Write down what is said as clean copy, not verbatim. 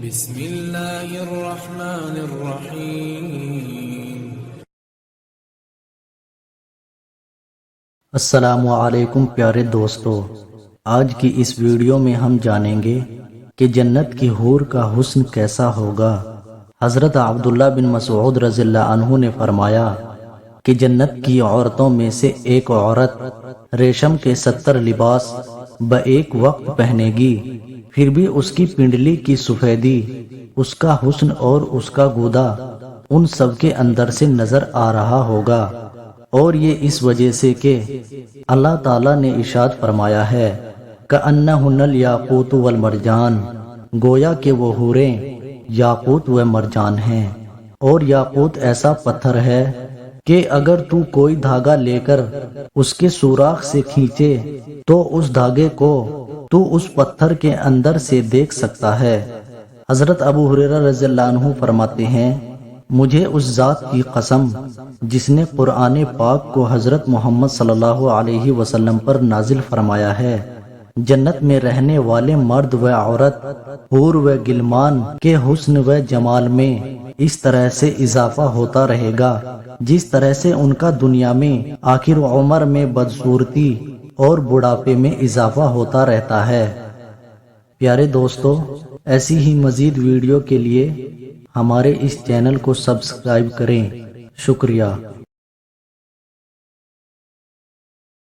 بسم اللہ الرحمن الرحیم۔ السلام علیکم پیارے دوستو، آج کی اس ویڈیو میں ہم جانیں گے کہ جنت کی حور کا حسن کیسا ہوگا۔ حضرت عبداللہ بن مسعود رضی اللہ عنہ نے فرمایا کہ جنت کی عورتوں میں سے ایک عورت ریشم کے 70 لباس ایک وقت پہنے گی، پھر بھی اس کی پنڈلی کی سفیدی، اس کا حسن اور اس کا گودا ان سب کے اندر سے نظر آ رہا ہوگا، اور یہ اس وجہ سے کہ اللہ تعالیٰ نے ارشاد فرمایا ہے کأنہن الیاقوت والمرجان، گویا کہ وہ حوریں یاقوت و مرجان ہیں، اور یاقوت ایسا پتھر ہے کہ اگر تو کوئی دھاگا لے کر اس کے سوراخ سے کھینچے تو اس دھاگے کو تو اس پتھر کے اندر سے دیکھ سکتا ہے۔ حضرت ابو ہریرہ رضی اللہ عنہ فرماتے ہیں مجھے اس ذات کی قسم جس نے قرآن پاک کو حضرت محمد صلی اللہ علیہ وسلم پر نازل فرمایا ہے، جنت میں رہنے والے مرد و عورت، حور و غلمان کے حسن و جمال میں اس طرح سے اضافہ ہوتا رہے گا جس طرح سے ان کا دنیا میں آخر عمر میں بدصورتی اور بڑھاپے میں اضافہ ہوتا رہتا ہے۔ پیارے دوستو، ایسی ہی مزید ویڈیو کے لیے ہمارے اس چینل کو سبسکرائب کریں۔ شکریہ۔